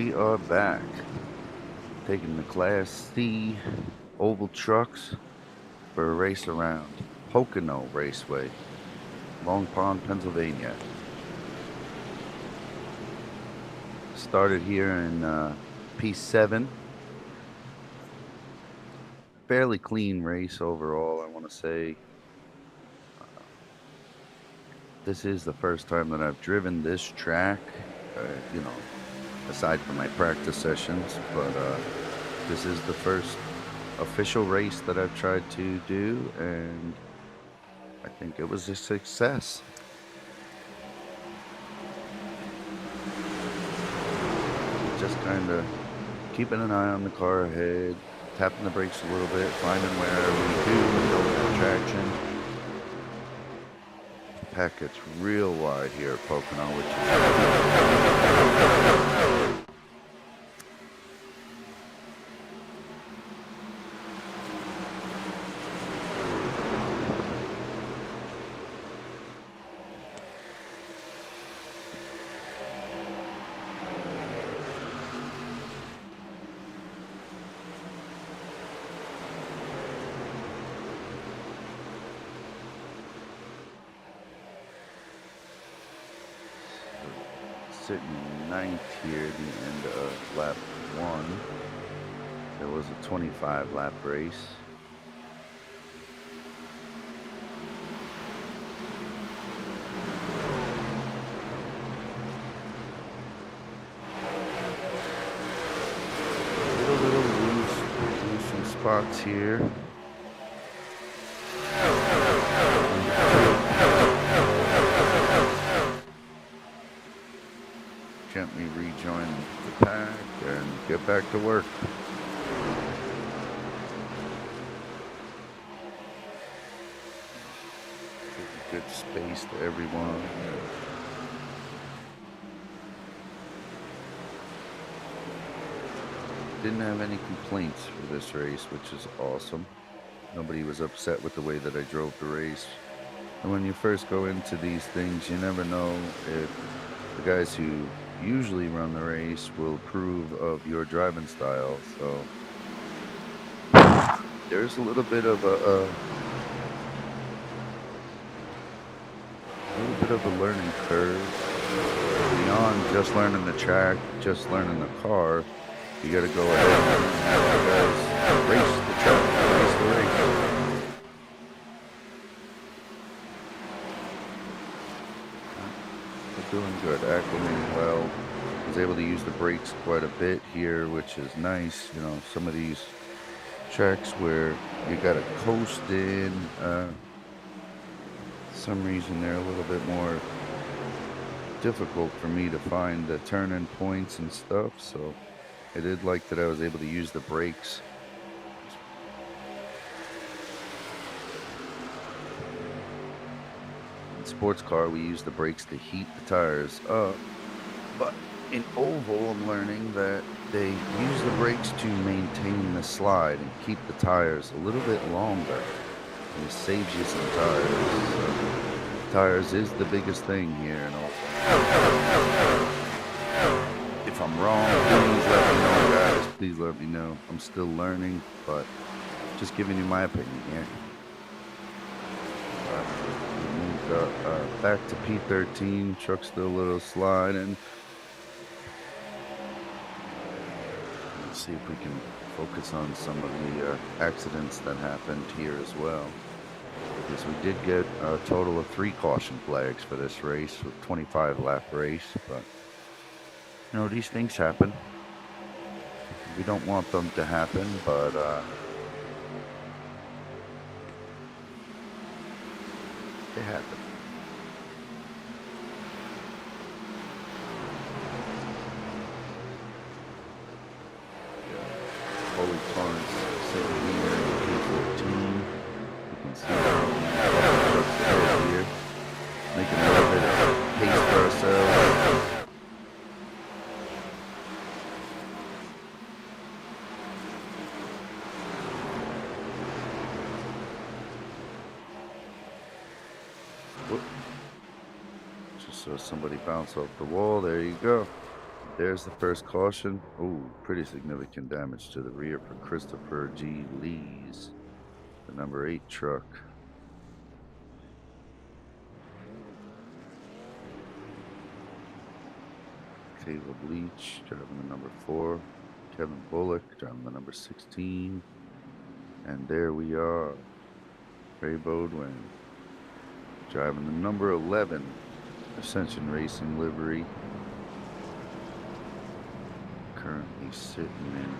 we are back, taking the Class C oval trucks for a race around Pocono Raceway, Long Pond, Pennsylvania. Started here in P7. Fairly clean race overall, I want to say. This is the first time that I've driven this track, you know, aside from my practice sessions, but this is the first official race that I've tried to do, and I think it was a success. Just kind of keeping an eye on the car ahead, tapping the brakes a little bit, finding where we do and don't have traction. The pack gets real wide here at Pocono, which is sitting ninth here at the end of lap 1. There was a 25 lap race. Little loose some spots here. Gently rejoin the pack and get back to work. Good space to everyone. Didn't have any complaints for this race, which is awesome. Nobody was upset with the way that I drove the race. And when you first go into these things, you never know if the guys who usually run the race will approve of your driving style. So there's a little bit of a learning curve beyond just learning the track, just learning the car. You got to go ahead and have the guys race the track, race the race. Doing good, acclimating well. Was able to use the brakes quite a bit here, which is nice. You know, some of these tracks where you gotta coast in, some reason they're a little bit more difficult for me to find the turn-in points and stuff. So I did like that I was able to use the brakes. Sports car, we use the brakes to heat the tires up, but in oval I'm learning that they use the brakes to maintain the slide and keep the tires a little bit longer, and it saves you some tires. So, tires is the biggest thing here in oval. If I'm wrong, please let me know, guys. Please let me know. I'm still learning, but just giving you my opinion here. Back to P13, truck's still a little sliding. Let's see if we can focus on some of the accidents that happened here as well. Because we did get a total of 3 caution flags for this race, with 25 lap race, but you know, these things happen. We don't want them to happen, but they happen. Holy Torrance sitting here in P14. You can see our trucks ahead here, making a little bit of pace for ourselves. Whoop. Just saw somebody bounce off the wall. There you go. there's the first caution. Oh, pretty significant damage to the rear for Christopher G. Lees, the number 8 truck. Caleb Leach driving the number 4. Kevin Bullock driving the number 16. And there we are. Ray Beaudoin driving the number 11 Ascension Racing livery. Currently sitting in,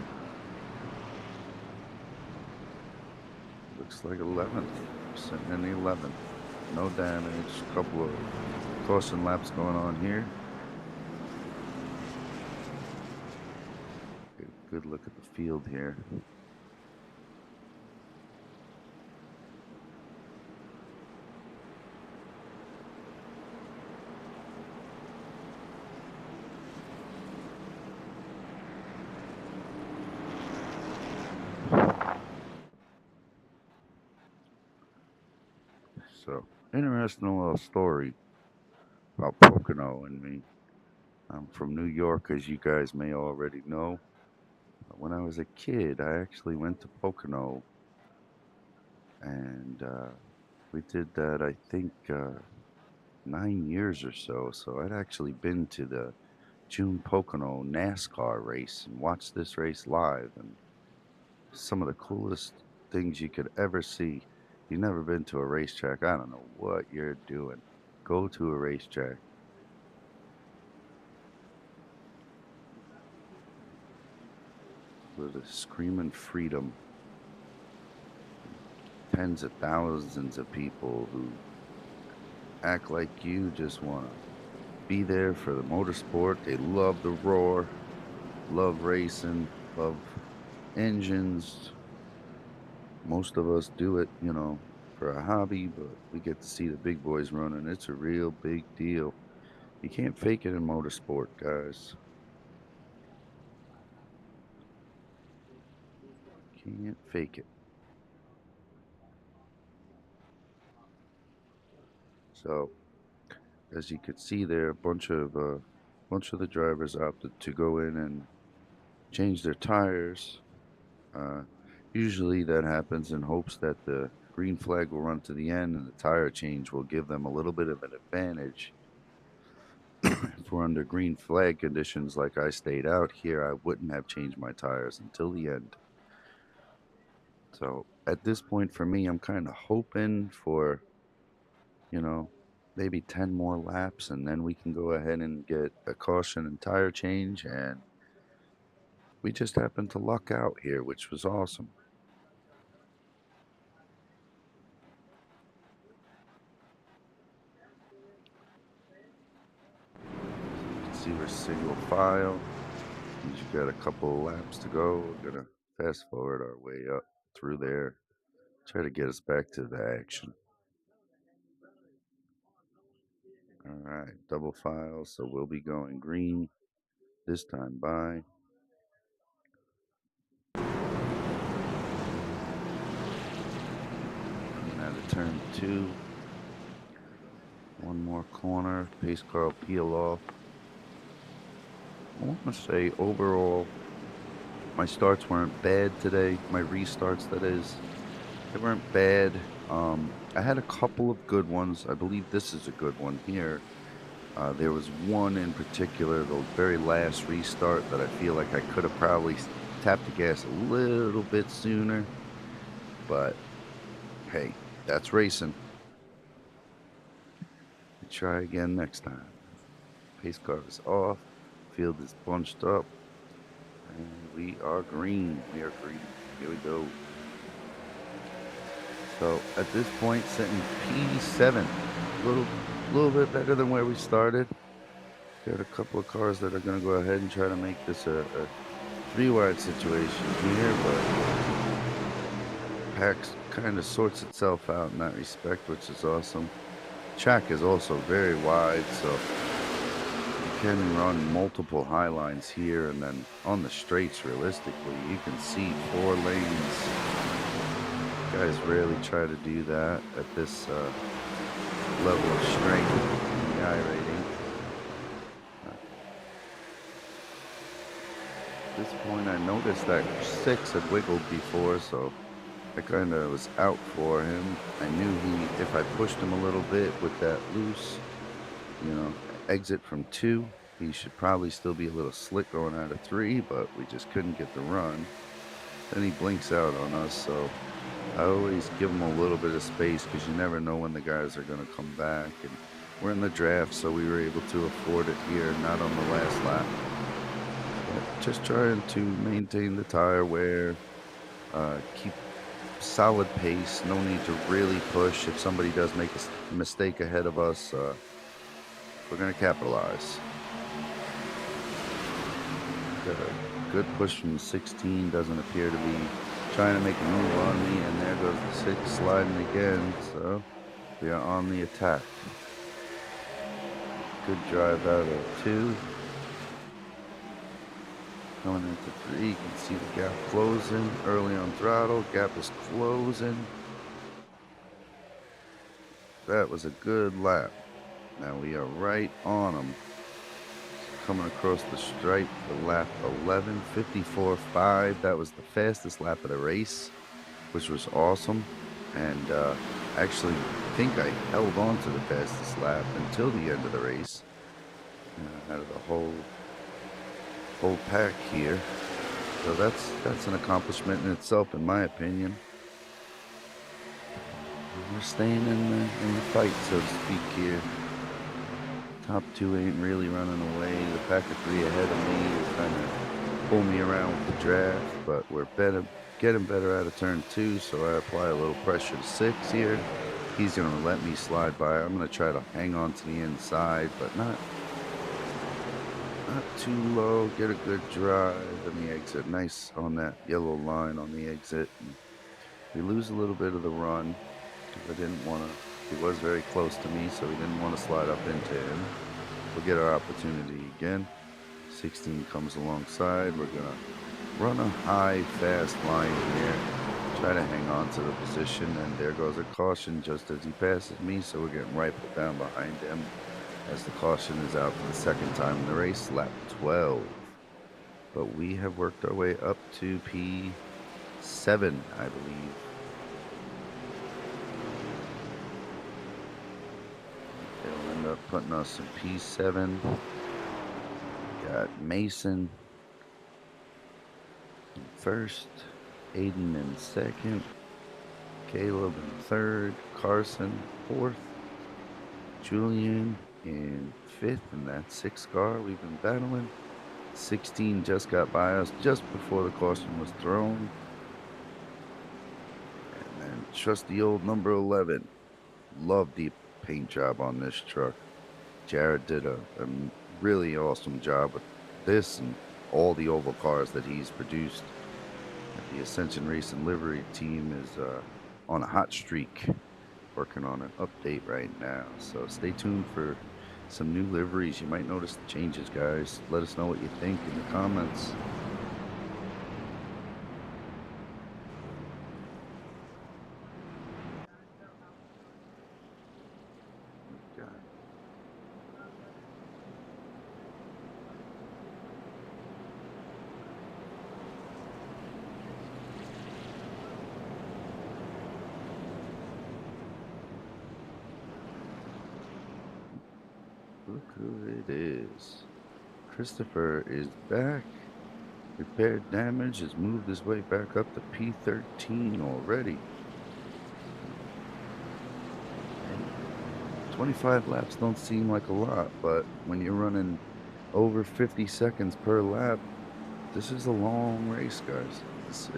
looks like 11th, sitting in the 11th. No damage, a couple of caution laps going on here. Get a good look at the field here. So, interesting little story about Pocono and me. I'm from New York, as you guys may already know. When I was a kid, I actually went to Pocono, and we did that, I think, 9 years or so. So I'd actually been to the June Pocono NASCAR race and watched this race live, and some of the coolest things you could ever see. You've never been to a racetrack, I don't know what you're doing. Go to a racetrack. With a screaming freedom. Tens of thousands of people who act like you just want to be there for the motorsport. They love the roar, love racing, love engines. Most of us do it, you know, for a hobby, but we get to see the big boys running. It's a real big deal. You can't fake it in motorsport, guys. Can't fake it. So, as you could see there, a bunch of the drivers opted to go in and change their tires. Uh, Usually that happens in hopes that the green flag will run to the end and the tire change will give them a little bit of an advantage. If we're under green flag conditions like I stayed out here, I wouldn't have changed my tires until the end. So at this point for me, I'm kind of hoping for, you know, maybe 10 more laps and then we can go ahead and get a caution and tire change. And we just happened to luck out here, which was awesome. You can see we're single file. We've got a couple of laps to go. We're gonna fast forward our way up through there. Try to get us back to the action. All right, double file, so we'll be going green this time by. Coming out of turn 2. One more corner, pace car will peel off. I want to say overall, my starts weren't bad today. My restarts, that is. They weren't bad. I had a couple of good ones. I believe this is a good one here. There was one in particular, the very last restart, that I feel like I could have probably tapped the gas a little bit sooner. But hey, that's racing. We try again next time. Pace car is off. Field is bunched up. And we are green. We are green. Here we go. So at this point, sitting P7. A little bit better than where we started. Got a couple of cars that are going to go ahead and try to make this a 3-wide situation here, but pack kind of sorts itself out in that respect, which is awesome. Track is also very wide, so you can run multiple high lines here, and then on the straights, realistically, you can see 4 lanes. Guys rarely try to do that at this level of strength in the iRacing. this point, I noticed that 6 had wiggled before, so I kind of was out for him. I knew if I pushed him a little bit with that loose, you know, exit from 2, he should probably still be a little slick going out of 3, but we just couldn't get the run. Then he blinks out on us, so I always give him a little bit of space because you never know when the guys are going to come back. And we're in the draft, so we were able to afford it here, not on the last lap. But just trying to maintain the tire wear, keep solid pace. No need to really push. If somebody does make a mistake ahead of us, we're going to capitalize. Got a good push from 16. Doesn't appear to be trying to make a move on me. And there goes the 6 sliding again. So we are on the attack. Good drive out of 2. Coming into 3, you can see the gap closing early on throttle. Gap is closing. That was a good lap. Now we are right on them. Coming across the stripe for lap 11, 54.5. That was the fastest lap of the race, which was awesome. And actually, I think I held on to the fastest lap until the end of the race. Out of the whole pack here. So that's an accomplishment in itself, in my opinion. We're staying in the fight, so to speak, here. Top 2 ain't really running away. The pack of 3 ahead of me is trying to pull me around with the draft, but we're getting better out of turn 2, so I apply a little pressure to 6 here. He's going to let me slide by. I'm going to try to hang on to the inside, but not too low. Get a good drive in the exit. Nice on that yellow line on the exit. And we lose a little bit of the run because I didn't want to. He was very close to me, so we didn't want to slide up into him. We'll get our opportunity again. 16 comes alongside. We're going to run a high, fast line here. Try to hang on to the position, and there goes a caution just as he passes me, so we're getting rifled down behind him as the caution is out for the second time in the race, lap 12. But we have worked our way up to P7, I believe. They'll end up putting us in P7. Got Mason in first, Aiden in second, Caleb in third, Carson fourth, Julian in fifth in that 6 car we've been battling. 16 just got by us just before the caution was thrown. And then trusty old number 11. Love the paint job on this truck. Jared did a really awesome job with this and all the oval cars that he's produced. The Ascension Racing livery team is on a hot streak, working on an update right now. So stay tuned for some new liveries. You might notice the changes, guys. Let us know what you think in the comments. Look who it is. Christopher is back. Repaired damage, has moved his way back up to P13 already. And 25 laps don't seem like a lot, but when you're running over 50 seconds per lap, this is a long race, guys. It's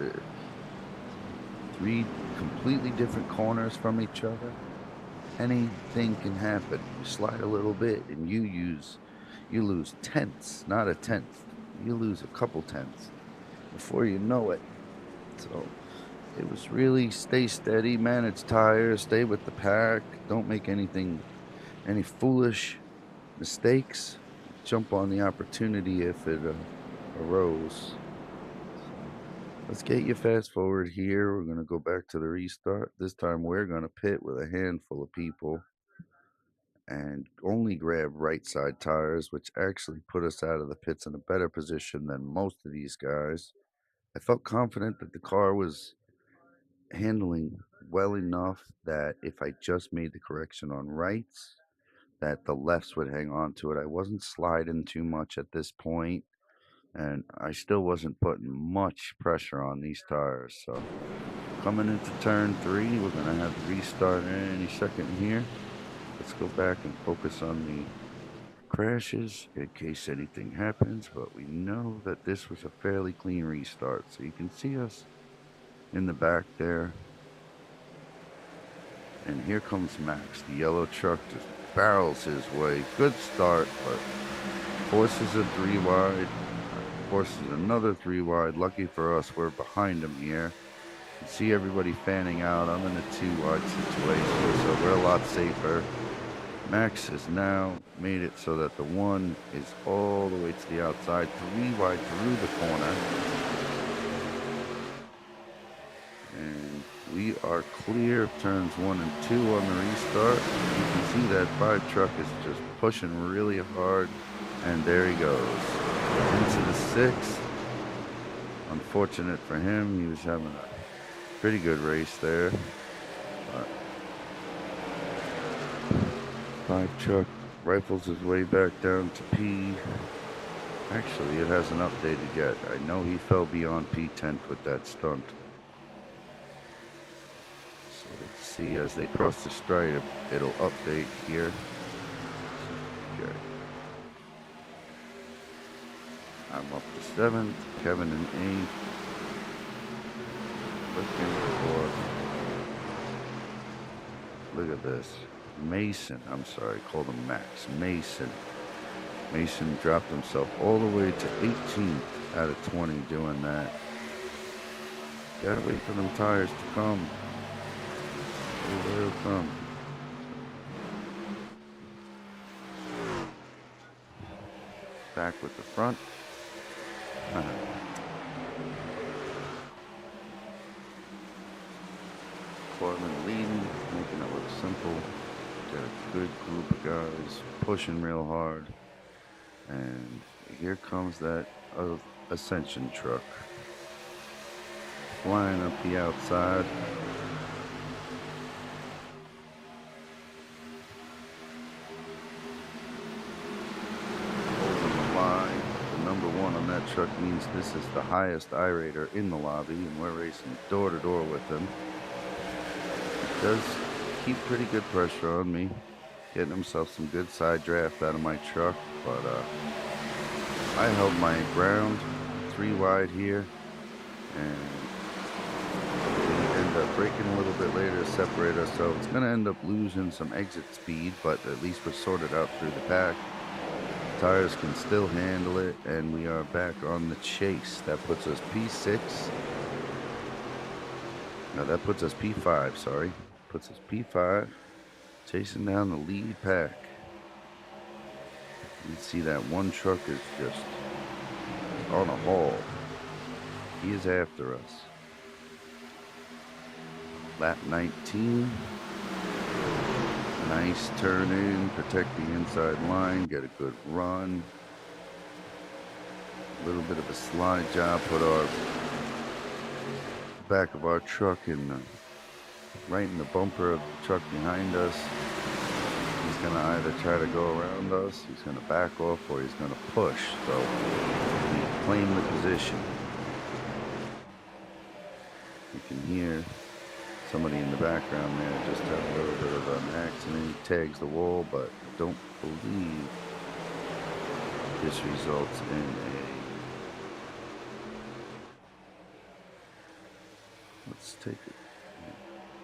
3 completely different corners from each other. Anything can happen. You slide a little bit and you lose tenths, not a tenth. You lose a couple tenths before you know it. So it was really stay steady, manage tires, stay with the pack, don't make any foolish mistakes. Jump on the opportunity if it arose. Let's get you fast forward here. We're going to go back to the restart. This time we're going to pit with a handful of people. and only grabbed right side tires, which actually put us out of the pits in a better position than most of these guys. I felt confident that the car was handling well enough that if I just made the correction on rights, that the lefts would hang on to it. I wasn't sliding too much at this point, and I still wasn't putting much pressure on these tires. So coming into turn 3, we're going to have the restart any second here. Let's go back and focus on the crashes in case anything happens, but we know that this was a fairly clean restart. So you can see us in the back there. And here comes Max. The yellow truck just barrels his way. Good start, but forces a 3 wide. Forces another 3 wide. Lucky for us, we're behind him here. You can see everybody fanning out. I'm in a 2 wide situation, so we're a lot safer. Max has now made it so that the 1 is all the way to the outside, 3 wide through the corner. And we are clear of turns 1 and 2 on the restart. You can see that 5 truck is just pushing really hard, and there he goes into the 6. Unfortunate for him, he was having a pretty good race there. But 5 truck rifles his way back down to P. Actually, it hasn't updated yet. I know he fell beyond P10 with that stunt. So let's see as they cross the stripe, it'll update here. Okay. I'm up to 7th, Kevin in 8th. Looking for, look at this. Mason, I'm sorry, I called him Max. Mason dropped himself all the way to 18th out of 20 doing that. Gotta wait for them tires to come. They'll come. Back with the front. Portland leading, making it look simple. Got a good group of guys pushing real hard. And here comes that Ascension truck. Flying up the outside. Holding the line. The number 1 on that truck means this is the highest iRater in the lobby, and we're racing door to door with him. He does keep pretty good pressure on me, getting himself some good side draft out of my truck, but I held my ground 3 wide here, and we end up braking a little bit later to separate ourselves. Gonna end up losing some exit speed, but at least we're sorted out through the pack. Tires can still handle it, and we are back on the chase. That puts us P6. No, that puts us P5, sorry. Puts us P5, chasing down the lead pack. You can see that 1 truck is just on a haul. He is after us. Lap 19. Nice turn in, protect the inside line, get a good run. A little bit of a slide job, put our back of our truck right in the bumper of the truck behind us. He's going to either try to go around us, he's going to back off, or he's going to push. So we claim the position. You can hear somebody in the background there just had a little bit of an accident. He tags the wall, but I don't believe this results in a... Let's take it.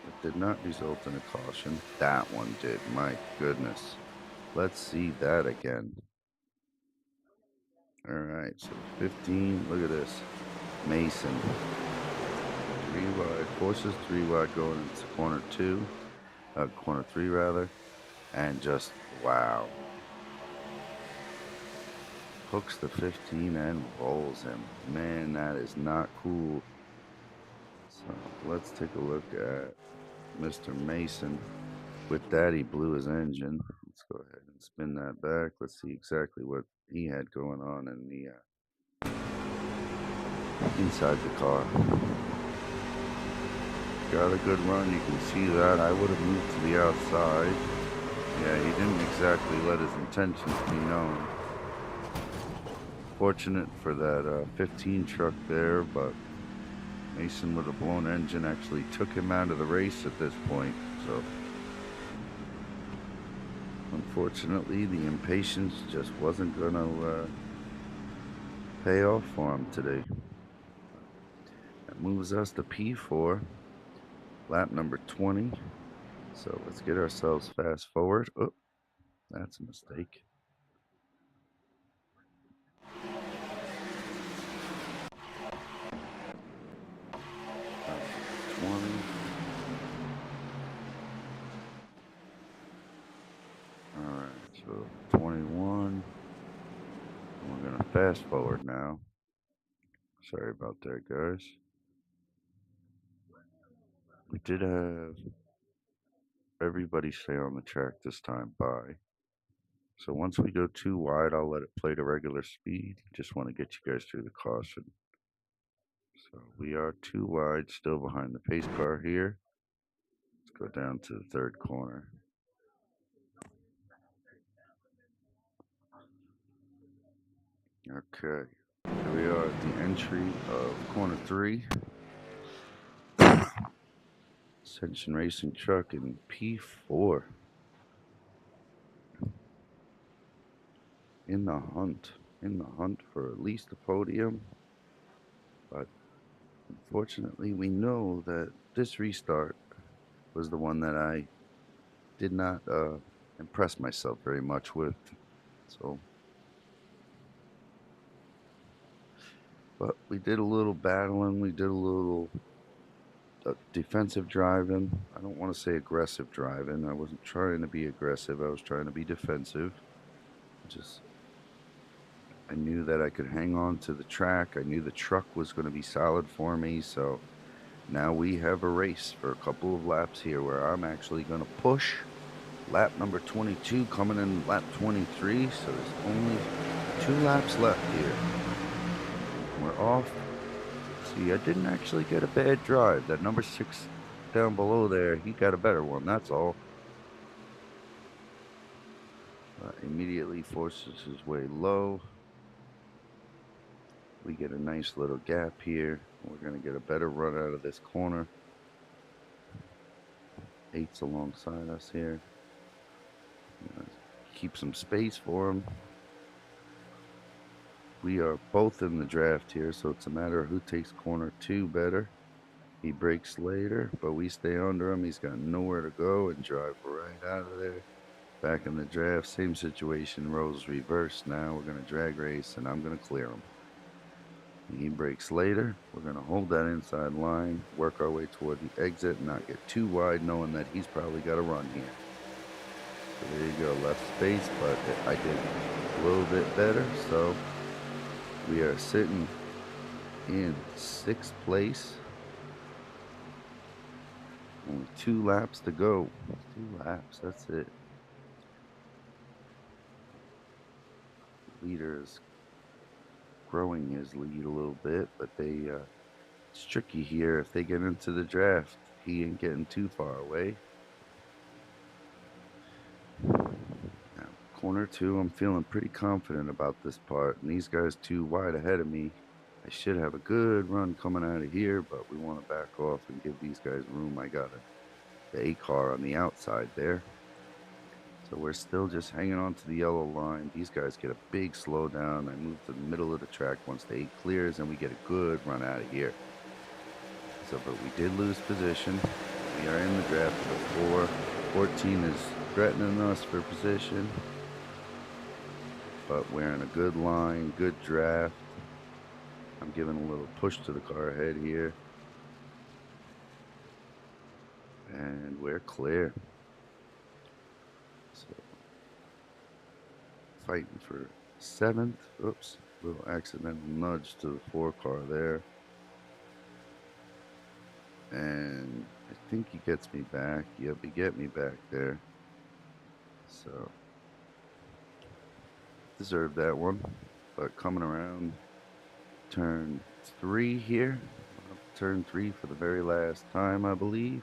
It did not result in a caution. That one did. My goodness. Let's see that again. All right, so 15. Look at this. Mason. 3 wide. Forces 3 wide going into corner 2. Corner 3 rather. And just, wow. Hooks the 15 and rolls him. Man, that is not cool. So let's take a look at Mr. Mason. With that, he blew his engine. Let's go ahead and spin that back. Let's see exactly what he had going on in the inside the car. Got a good run, you can see that. I would have moved to the outside. Yeah, he didn't exactly let his intentions be known. Fortunate for that 15 truck there, but Mason with a blown engine actually took him out of the race at this point. So unfortunately, the impatience just wasn't going to pay off for him today. That moves us to P4, lap number 20. So let's get ourselves fast forward. Oh, that's a mistake. Lap 20. Alright, so 21. We're going to fast forward now. Sorry about that, guys. We did have everybody stay on the track this time by. So once we go too wide, I'll let it play to regular speed. Just want to get you guys through the caution. So we are too wide, still behind the pace car here. Let's go down to the third corner. Okay, here we are at the entry of corner 3. Ascension Racing truck in P4. In the hunt for at least a podium. But unfortunately, we know that this restart was the one that I did not impress myself very much with. So, but we did a little battling. We did a little defensive driving. I don't want to say aggressive driving. I wasn't trying to be aggressive. I was trying to be defensive. I knew that I could hang on to the track. I knew the truck was going to be solid for me. So now we have a race for a couple of laps here where I'm actually going to push lap number 22 coming in lap 23. So there's only 2 laps left here. We're off. See, I didn't actually get a bad drive. That number 6 down below there, he got a better one. That's all. Immediately forces his way low. We get a nice little gap here. We're going to get a better run out of this corner. 8's alongside us here. Keep some space for him. We are both in the draft here, so it's a matter of who takes corner 2 better. He brakes later, but we stay under him. He's got nowhere to go and drive right out of there. Back in the draft, same situation. Roles reversed now. We're going to drag race, and I'm going to clear him. He brakes later. We're going to hold that inside line, work our way toward the exit, and not get too wide, knowing that he's probably got a run here. So there you go, left space, but I did a little bit better. So we are sitting in 6th place. Only 2 laps to go. 2 laps, that's it. The leader is growing his lead a little bit, but it's tricky here. If they get into the draft, he ain't getting too far away. Now, corner 2, I'm feeling pretty confident about this part, and these guys too wide ahead of me. I should have a good run coming out of here, but we want to back off and give these guys room. I got the A car on the outside there. So we're still just hanging on to the yellow line. These guys get a big slowdown. I move to the middle of the track once the 8 clears, and we get a good run out of here. So, but we did lose position. We are in the draft for 4. 14 is threatening us for position. But we're in a good line, good draft. I'm giving a little push to the car ahead here. And we're clear. So, fighting for 7th. Oops, little accidental nudge to the 4 car there. And I think he gets me back. Yep, he get me back there. So deserved that one. But coming around turn 3 here. Turn 3 for the very last time, I believe.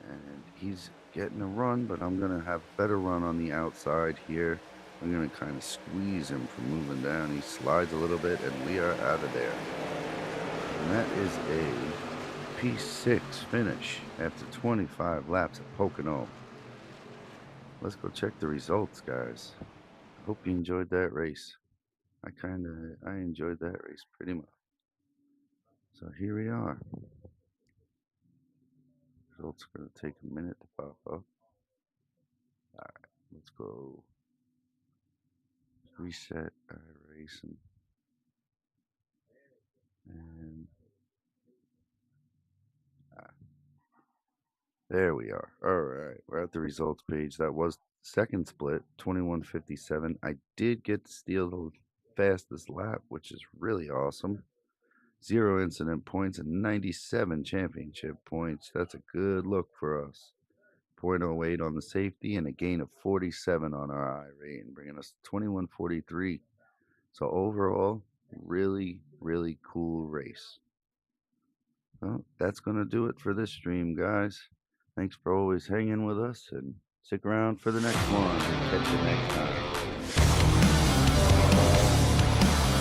And he's getting a run, but I'm going to have a better run on the outside here. I'm going to kind of squeeze him from moving down. He slides a little bit, and we are out of there. And that is a P6 finish after 25 laps at Pocono. Let's go check the results, guys. Hope you enjoyed that race. I enjoyed that race pretty much. So here we are. Results are going to take a minute to pop up. Alright, let's go reset iRacing. And there we are. Alright, we're at the results page. That was second split, 21:57. I did get to steal the fastest lap, which is really awesome. 0 incident points and 97 championship points. That's a good look for us. 0.08 on the safety and a gain of 47 on our I rating, bringing us to 21:43. So overall, really, really cool race. Well, that's going to do it for this stream, guys. Thanks for always hanging with us, and stick around for the next one. Catch you next time.